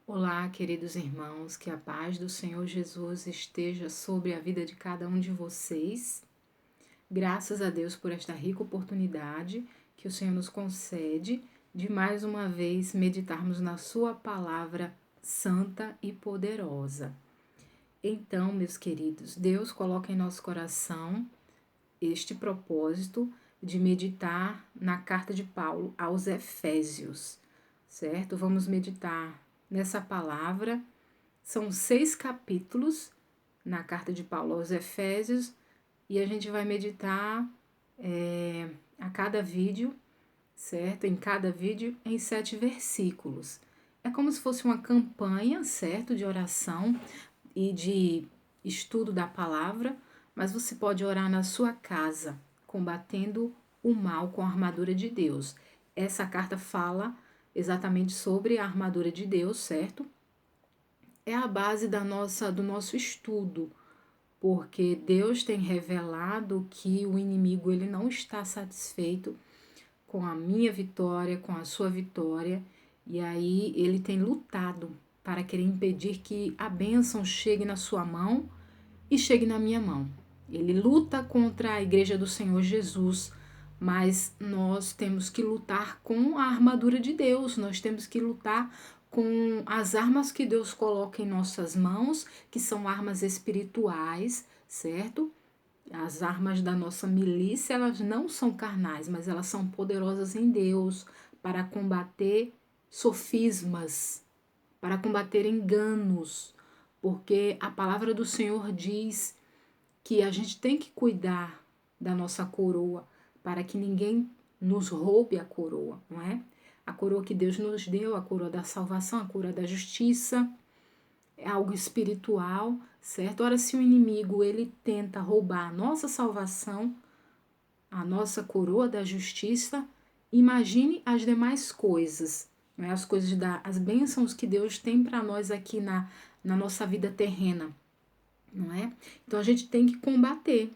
Olá, queridos irmãos, que a paz do Senhor Jesus esteja sobre a vida de cada um de vocês. Graças a Deus por esta rica oportunidade que o Senhor nos concede de mais uma vez meditarmos na Sua palavra santa e poderosa. Então, meus queridos, Deus coloca em nosso coração este propósito de meditar na carta de Paulo aos Efésios, certo? Vamos meditar nessa palavra. São 6 capítulos na carta de Paulo aos Efésios e a gente vai meditar a cada vídeo, certo? Em cada vídeo, em 7 versículos. É como se fosse uma campanha, certo? De oração e de estudo da palavra, mas você pode orar na sua casa, combatendo o mal com a armadura de Deus. Essa carta fala exatamente sobre a armadura de Deus, certo? É a base do nosso estudo, porque Deus tem revelado que o inimigo ele não está satisfeito com a minha vitória, com a sua vitória, e aí ele tem lutado para querer impedir que a bênção chegue na sua mão e chegue na minha mão. Ele luta contra a igreja do Senhor Jesus, mas nós temos que lutar com a armadura de Deus, nós temos que lutar com as armas que Deus coloca em nossas mãos, que são armas espirituais, certo? As armas da nossa milícia, elas não são carnais, mas elas são poderosas em Deus para combater sofismas, para combater enganos, porque a palavra do Senhor diz que a gente tem que cuidar da nossa coroa para que ninguém nos roube a coroa, não é? A coroa que Deus nos deu, a coroa da salvação, a coroa da justiça, é algo espiritual, certo? Ora, se o inimigo ele tenta roubar a nossa salvação, a nossa coroa da justiça, imagine as demais coisas, né? As coisas as bênçãos que Deus tem para nós aqui na nossa vida terrena, não é? Então a gente tem que combater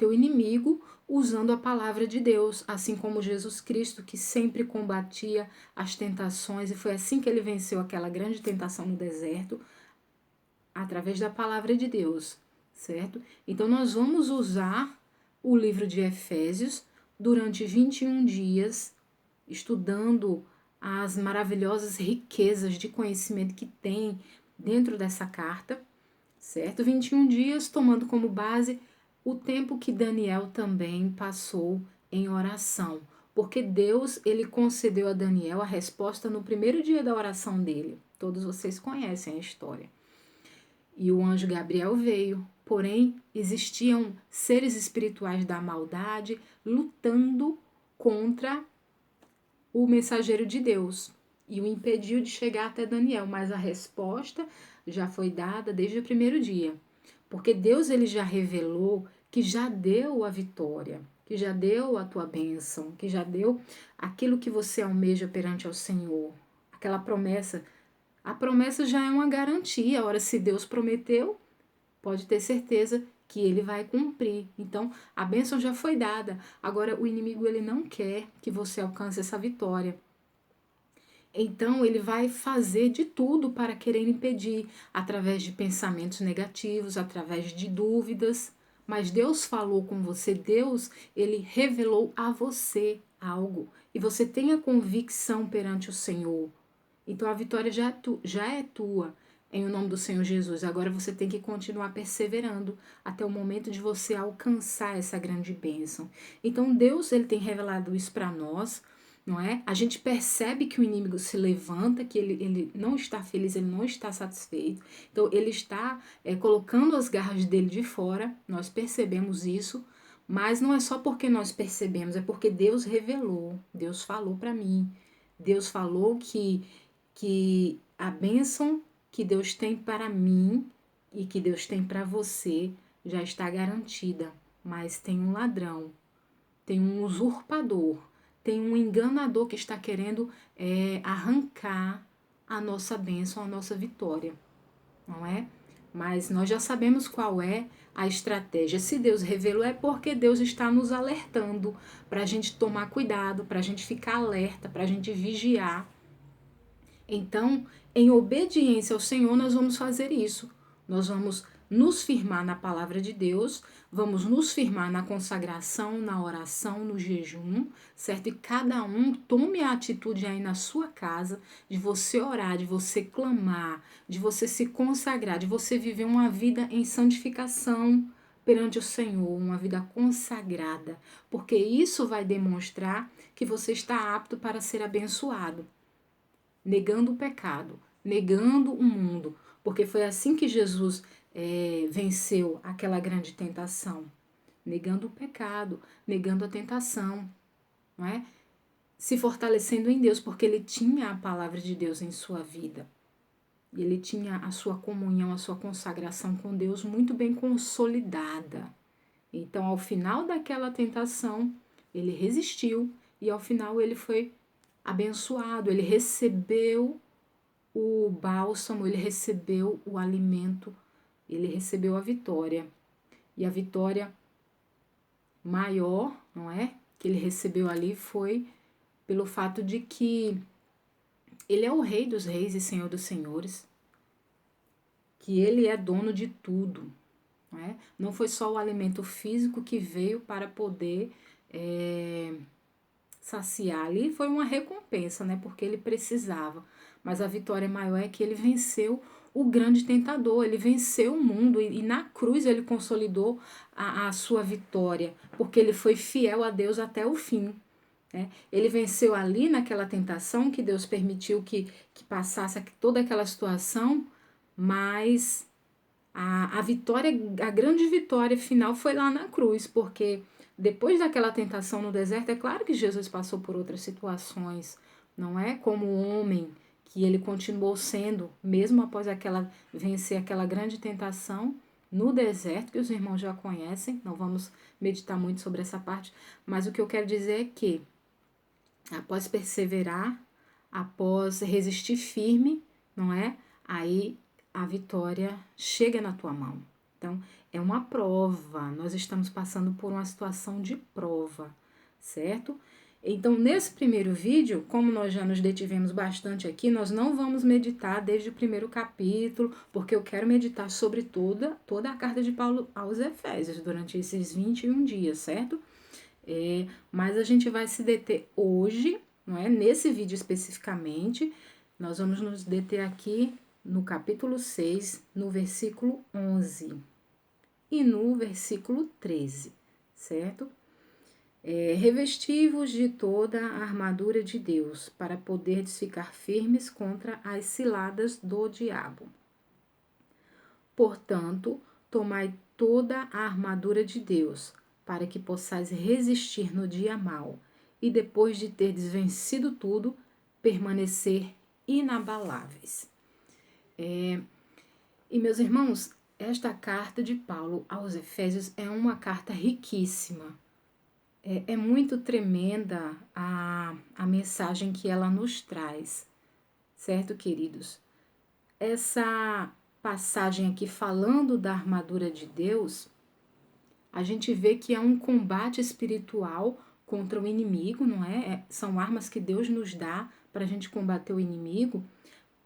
o inimigo usando a palavra de Deus, assim como Jesus Cristo, que sempre combatia as tentações, e foi assim que ele venceu aquela grande tentação no deserto, através da palavra de Deus, certo? Então nós vamos usar o livro de Efésios durante 21 dias, estudando as maravilhosas riquezas de conhecimento que tem dentro dessa carta, certo? 21 dias tomando como base o tempo que Daniel também passou em oração, porque Deus ele concedeu a Daniel a resposta no primeiro dia da oração dele. Todos vocês conhecem a história. E o anjo Gabriel veio, porém existiam seres espirituais da maldade lutando contra o mensageiro de Deus e o impediu de chegar até Daniel, mas a resposta já foi dada desde o primeiro dia, porque Deus ele já revelou que já deu a vitória, que já deu a tua bênção, que já deu aquilo que você almeja perante ao Senhor, aquela promessa. A promessa já é uma garantia. Ora, se Deus prometeu, pode ter certeza que ele vai cumprir. Então, a bênção já foi dada. Agora, o inimigo ele não quer que você alcance essa vitória. Então, ele vai fazer de tudo para querer impedir, através de pensamentos negativos, através de dúvidas. Mas Deus falou com você, Deus, ele revelou a você algo. E você tem a convicção perante o Senhor. Então, a vitória já é tua, em o nome do Senhor Jesus. Agora você tem que continuar perseverando até o momento de você alcançar essa grande bênção. Então, Deus ele tem revelado isso para nós, não é? A gente percebe que o inimigo se levanta, que ele não está feliz, ele não está satisfeito. Então, ele está colocando as garras dele de fora, nós percebemos isso, mas não é só porque nós percebemos, é porque Deus revelou, Deus falou para mim, Deus falou que a bênção que Deus tem para mim e que Deus tem para você já está garantida, mas tem um ladrão, tem um usurpador, tem um enganador que está querendo arrancar a nossa bênção, a nossa vitória, não é? Mas nós já sabemos qual é a estratégia. Se Deus revelou, é porque Deus está nos alertando para a gente tomar cuidado, para a gente ficar alerta, para a gente vigiar. Então, em obediência ao Senhor, nós vamos fazer isso. Nós vamos nos firmar na palavra de Deus, vamos nos firmar na consagração, na oração, no jejum, certo? E cada um tome a atitude aí na sua casa de você orar, de você clamar, de você se consagrar, de você viver uma vida em santificação perante o Senhor, uma vida consagrada, porque isso vai demonstrar que você está apto para ser abençoado, negando o pecado, negando o mundo, porque foi assim que Jesus venceu aquela grande tentação, negando o pecado, negando a tentação, não é? Se fortalecendo em Deus, porque ele tinha a palavra de Deus em sua vida. Ele tinha a sua comunhão, a sua consagração com Deus muito bem consolidada. Então, ao final daquela tentação, ele resistiu e ao final ele foi abençoado, ele recebeu o bálsamo, ele recebeu o alimento, ele recebeu a vitória. E a vitória maior, não é? Que ele recebeu ali foi pelo fato de que ele é o Rei dos Reis e Senhor dos Senhores, que ele é dono de tudo, não é? Não foi só o alimento físico que veio para poder saciar ali, foi uma recompensa, né? Porque ele precisava. Mas a vitória maior é que ele venceu o grande tentador, ele venceu o mundo e na cruz ele consolidou a sua vitória, porque ele foi fiel a Deus até o fim. Né? Ele venceu ali naquela tentação que Deus permitiu que passasse toda aquela situação, mas a vitória, a grande vitória final foi lá na cruz, porque depois daquela tentação no deserto, é claro que Jesus passou por outras situações, não é? Como homem, que ele continuou sendo, mesmo após vencer aquela grande tentação no deserto, que os irmãos já conhecem, não vamos meditar muito sobre essa parte, mas o que eu quero dizer é que, após perseverar, após resistir firme, não é? Aí a vitória chega na tua mão. Então, é uma prova, nós estamos passando por uma situação de prova, certo? Então, nesse primeiro vídeo, como nós já nos detivemos bastante aqui, nós não vamos meditar desde o primeiro capítulo, porque eu quero meditar sobre toda a carta de Paulo aos Efésios durante esses 21 dias, certo? Mas a gente vai se deter hoje, não é? Nesse vídeo especificamente, nós vamos nos deter aqui no capítulo 6, no versículo 11 e no versículo 13, certo? Revesti-vos de toda a armadura de Deus, para poderdes ficar firmes contra as ciladas do diabo. Portanto, tomai toda a armadura de Deus, para que possais resistir no dia mau, e depois de terdes vencido tudo, permanecer inabaláveis. E meus irmãos, esta carta de Paulo aos Efésios é uma carta riquíssima. É muito tremenda a mensagem que ela nos traz, certo, queridos? Essa passagem aqui falando da armadura de Deus, a gente vê que é um combate espiritual contra o inimigo, não é? São armas que Deus nos dá para a gente combater o inimigo,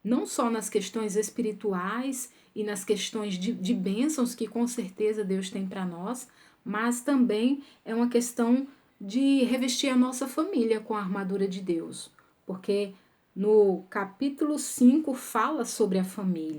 não só nas questões espirituais e nas questões de bênçãos que com certeza Deus tem para nós, mas também é uma questão de revestir a nossa família com a armadura de Deus, porque no capítulo 5 fala sobre a família.